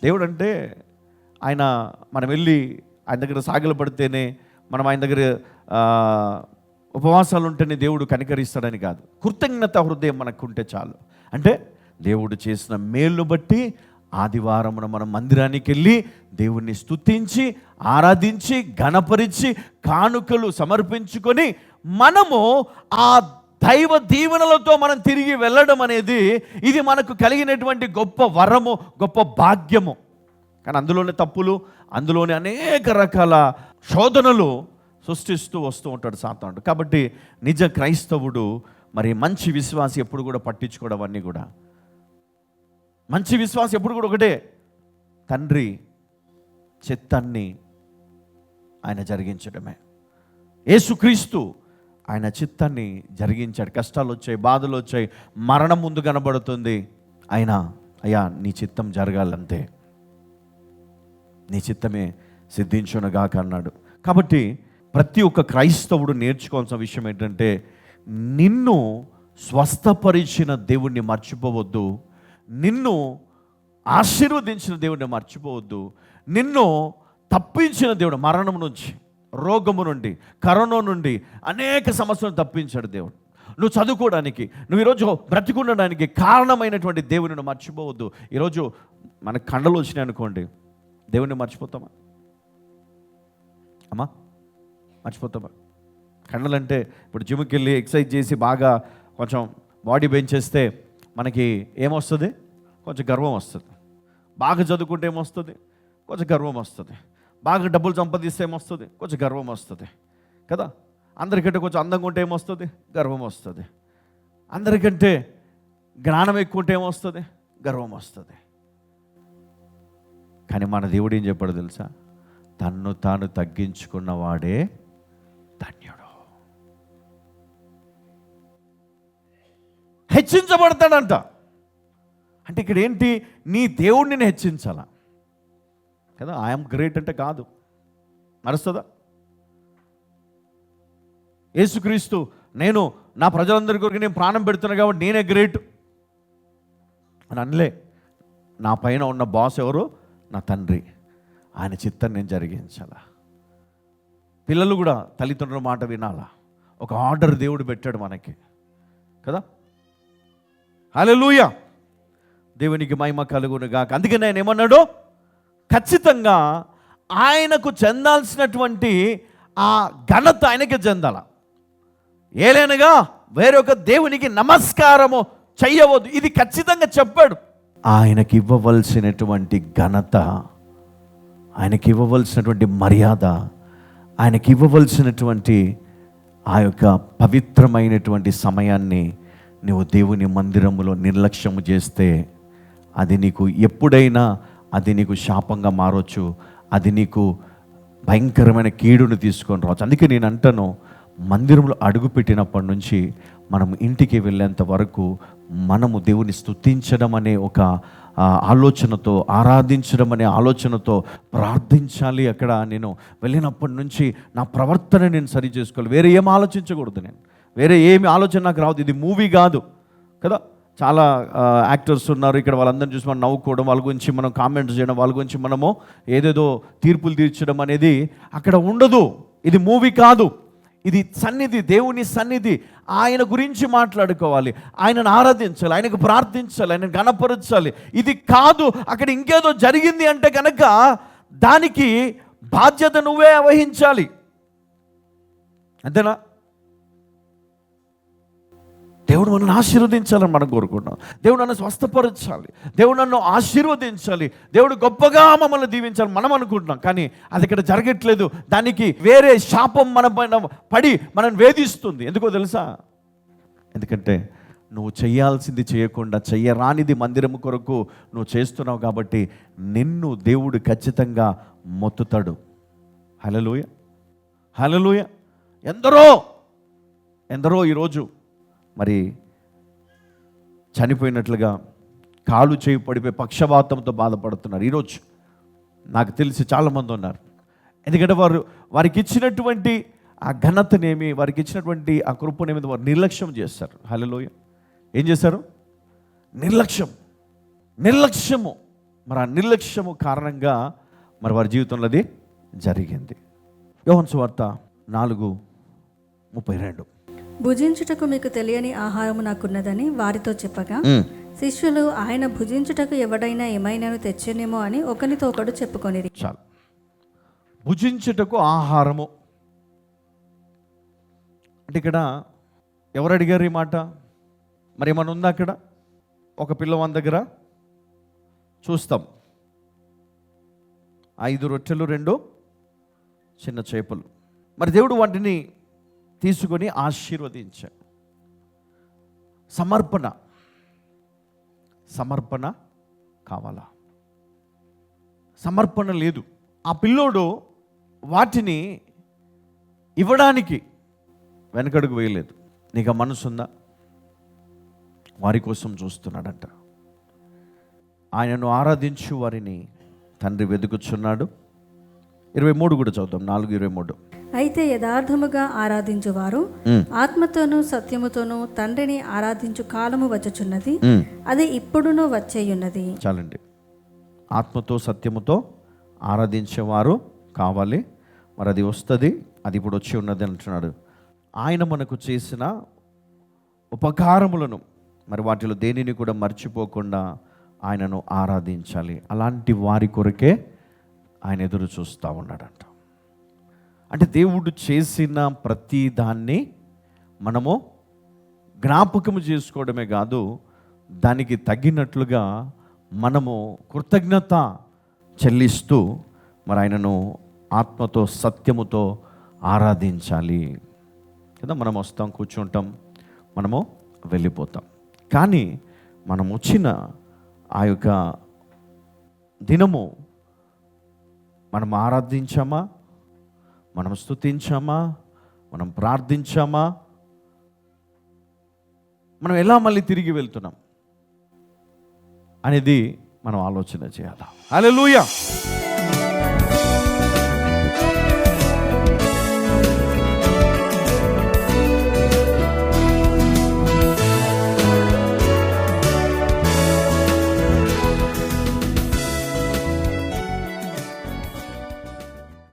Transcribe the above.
దేవుడు అంటే ఆయన మనం వెళ్ళి ఆయన దగ్గర సాగిల పడితేనే, మనం ఆయన దగ్గర ఉపవాసాలు ఉంటేనే దేవుడు కనికరిస్తాడని కాదు. కృతజ్ఞత హృదయం మనకు ఉంటే చాలు. అంటే దేవుడు చేసిన మేలును బట్టి ఆదివారమున మనం మందిరానికి వెళ్ళి దేవుణ్ణి స్తుతించి ఆరాధించి ఘనపరిచి కానుకలు సమర్పించుకొని మనము ఆ దైవ దీవెనలతో మనం తిరిగి వెళ్ళడం అనేది ఇది మనకు కలిగినటువంటి గొప్ప వరము, గొప్ప భాగ్యము. కానీ అందులోనే తప్పులు, అందులోనే అనేక రకాల శోధనలు సృష్టిస్తూ వస్తూ ఉంటాడు సాతానుడు. కాబట్టి నిజ క్రైస్తవుడు, మరి మంచి విశ్వాసి ఎప్పుడు కూడా పట్టించుకోవడం అన్నీ కూడా, మంచి విశ్వాసం ఎప్పుడు కూడా ఒకటే, తండ్రి చిత్తాన్ని ఆయన జరిగించడమే. యేసుక్రీస్తు ఆయన చిత్తాన్ని జరిగించాడు. కష్టాలు వచ్చాయి, బాధలు వచ్చాయి, మరణం ముందు కనబడుతుంది, ఆయన అయ్యా నీ చిత్తం జరగాలంతే, నీ చిత్తమే సిద్ధించునుగాక అన్నాడు. కాబట్టి ప్రతి ఒక్క క్రైస్తవుడు నేర్చుకోవాల్సిన విషయం ఏంటంటే, నిన్ను స్వస్థపరిచిన దేవుణ్ణి మర్చిపోవద్దు, నిన్ను ఆశీర్వదించిన దేవుడిని మర్చిపోవద్దు, నిన్ను తప్పించిన దేవుడు, మరణం నుంచి, రోగము నుండి, కరోనా నుండి అనేక సమస్యలను తప్పించాడు దేవుడు. నువ్వు చదువుకోవడానికి, నువ్వు ఈరోజు బ్రతికుండడానికి కారణమైనటువంటి దేవుని మర్చిపోవద్దు. ఈరోజు మనకు కండలు వచ్చినాయి అనుకోండి, దేవుణ్ణి మర్చిపోతామా అమ్మా? మర్చిపోతామా? కండలంటే ఇప్పుడు జిమ్కి వెళ్ళి ఎక్సర్సైజ్ చేసి బాగా కొంచెం బాడీ పెంచేస్తే మనకి ఏమొస్తుంది? కొంచెం గర్వం వస్తుంది. బాగా చదువుకుంటే ఏమొస్తుంది? కొంచెం గర్వం వస్తుంది. బాగా డబ్బులు సంపాదిస్తే ఏమొస్తుంది? కొంచెం గర్వం వస్తుంది కదా. అందరికంటే కొంచెం అందంగా ఉంటే ఏమొస్తుంది? గర్వం వస్తుంది. అందరికంటే జ్ఞానం ఎక్కువ ఉంటే ఏమొస్తుంది? గర్వం వస్తుంది. కానీ మన దేవుడు ఏం చెప్పాడు తెలుసా? తన్ను తాను తగ్గించుకున్నవాడే ధన్యుడు, హెచ్చించబడతాడంట. అంటే ఇక్కడ ఏంటి? నీ దేవుడిని హెచ్చించాలా కదా. ఐఎమ్ గ్రేట్ అంటే కాదు, మరుస్తుందా? యేసుక్రీస్తు నేను నా ప్రజలందరి కొరకు నేను ప్రాణం పెడుతున్నా కాబట్టి నేనే గ్రేట్ అని అనలే. నా పైన ఉన్న బాస్ ఎవరు? నా తండ్రి. ఆయన చిత్తాన్ని నేను జరిగించాలా. పిల్లలు కూడా తల్లిదండ్రుల మాట వినాలా. ఒక ఆర్డర్ దేవుడు పెట్టాడు మనకి కదా. హల్లెలూయా, దేవునికి మహిమ కలుగును గాక. అందుకే నేను ఏమన్నాడు? ఖచ్చితంగా ఆయనకు చెందాల్సినటువంటి ఆ ఘనత ఆయనకి చెందాల. ఏలైనగా వేరొక దేవునికి నమస్కారము చెయ్యవద్దు, ఇది ఖచ్చితంగా చెప్పాడు. ఆయనకి ఇవ్వవలసినటువంటి ఘనత, ఆయనకి ఇవ్వవలసినటువంటి మర్యాద, ఆయనకి ఇవ్వవలసినటువంటి ఆ యొక్క పవిత్రమైనటువంటి సమయాన్ని నువ్వు దేవుని మందిరములో నిర్లక్ష్యము చేస్తే అది నీకు ఎప్పుడైనా అది నీకు శాపంగా మారవచ్చు, అది నీకు భయంకరమైన కీడును తీసుకొని రావచ్చు. అందుకే నేను అంటాను, మందిరంలో అడుగుపెట్టినప్పటి నుంచి మనం ఇంటికి వెళ్ళేంత వరకు మనము దేవుని స్తుతించడం అనే ఒక ఆలోచనతో, ఆరాధించడం అనే ఆలోచనతో ప్రార్థించాలి. అక్కడ నేను వెళ్ళినప్పటి నుంచి నా ప్రవర్తన నేను సరి చేసుకోవాలి. వేరే ఏం ఆలోచించకూడదు, నేను వేరే ఏమి ఆలోచన నాకు రావద్దు. ఇది మూవీ కాదు కదా. చాలా యాక్టర్స్ ఉన్నారు ఇక్కడ, వాళ్ళందరినీ చూసి మనం నవ్వుకోవడం, వాళ్ళ గురించి మనం కామెంట్స్ చేయడం, వాళ్ళ గురించి మనము ఏదేదో తీర్పులు తీర్చడం అనేది అక్కడ ఉండదు. ఇది మూవీ కాదు, ఇది సన్నిధి, దేవుని సన్నిధి. ఆయన గురించి మాట్లాడుకోవాలి, ఆయనను ఆరాధించాలి, ఆయనకు ప్రార్థించాలి, ఆయన గణపరచాలి. ఇది కాదు అక్కడ ఇంకేదో జరిగింది అంటే కనుక దానికి బాధ్యత నువ్వే వహించాలి. అంతేనా? దేవుడు మనల్ని ఆశీర్వదించాలని మనం కోరుకుంటున్నాం. దేవుడు నన్ను స్వస్థపరచాలి, దేవుడు నన్ను ఆశీర్వదించాలి, దేవుడు గొప్పగా మమ్మల్ని దీవించాలి మనం అనుకుంటున్నాం. కానీ అది ఇక్కడ జరగట్లేదు. దానికి వేరే శాపం మన పైన పడి మనల్ని వేధిస్తుంది. ఎందుకో తెలుసా? ఎందుకంటే నువ్వు చేయాల్సింది చేయకుండా చెయ్యరానిది మందిరం కొరకు నువ్వు చేస్తున్నావు కాబట్టి నిన్ను దేవుడు ఖచ్చితంగా మొత్తుతాడు. హల్లెలూయా, హల్లెలూయా. ఎందరో ఈరోజు మరి చనిపోయినట్లుగా కాలు చేయి పడిపోయి పక్షవాతంతో బాధపడుతున్నారు. ఈరోజు నాకు తెలిసి చాలామంది ఉన్నారు. ఎందుకంటే వారికి ఇచ్చినటువంటి ఆ ఘనతనేమి, వారికి ఇచ్చినటువంటి ఆ కృపనేమి వారు నిర్లక్ష్యం చేస్తారు. హల్లెలూయా. ఏం చేశారు? నిర్లక్ష్యము. మరి ఆ నిర్లక్ష్యము కారణంగా మరి వారి జీవితంలో అది జరిగింది. యోహాను సువార్త 4:32. భుజించుటకు మీకు తెలియని ఆహారము నాకున్నదని వారితో చెప్పగా శిష్యులు ఆయన భుజించుటకు ఎవడైనా ఏమైనాను తెచ్చేనేమో అని ఒకనితో ఒకడు చెప్పుకొనిరి. చాలు. భుజించుటకు ఆహారము అంటే ఇక్కడ ఎవరు అడిగారు ఈ మాట? మరి ఏమన్నా ఉందా అక్కడ? ఒక పిల్లవాని దగ్గర చూస్తాం 5 రొట్టెలు 2 చిన్న చేపలు. మరి దేవుడు వాటిని తీసుకొని ఆశీర్వదించాడు. సమర్పణ కావాలా? సమర్పణ లేదు. ఆ పిల్లోడు వాటిని ఇవ్వడానికి వెనకడుగు వేయలేదు. నీకు ఆ మనసు ఉందా? వారి కోసం చూస్తున్నాడంట. ఆయనను ఆరాధించు వారిని తండ్రి వెతుకుచున్నాడు. 23 కూడా చదువుతాం. 4:23. అయితే యథార్థముగా ఆరాధించువారు ఆత్మతోనూ సత్యముతోనూ తండ్రిని ఆరాధించు కాలము వచ్చుచున్నది, అది ఇప్పుడునూ వచ్చేయున్నది. చాలండి. ఆత్మతో సత్యముతో ఆరాధించేవారు కావాలి. మరి అది వస్తుంది, అది ఇప్పుడు వచ్చి ఉన్నది అంటున్నాడు. ఆయన మనకు చేసిన ఉపకారములను మరి వాటిలో దేనిని కూడా మర్చిపోకుండా ఆయనను ఆరాధించాలి. అలాంటి వారి కొరకే ఆయన ఎదురు చూస్తూ ఉన్నాడంట. అంటే దేవుడు చేసిన ప్రతి దాన్ని మనము జ్ఞాపకము చేసుకోవడమే కాదు, దానికి తగినట్లుగా మనము కృతజ్ఞత చెల్లిస్తూ మరి ఆయనను ఆత్మతో సత్యముతో ఆరాధించాలి కదా. మనం వస్తాం, కూర్చుంటాం, మనము వెళ్ళిపోతాం. కానీ మనం వచ్చిన ఆ యొక్క దినము మనం ఆరాధించామా, మనం స్తుతించామా, మనం ప్రార్థించామా, మనం ఎలా మళ్ళీ తిరిగి వెళ్తున్నాం అనేది మనం ఆలోచన చేయాలి. హల్లెలూయా.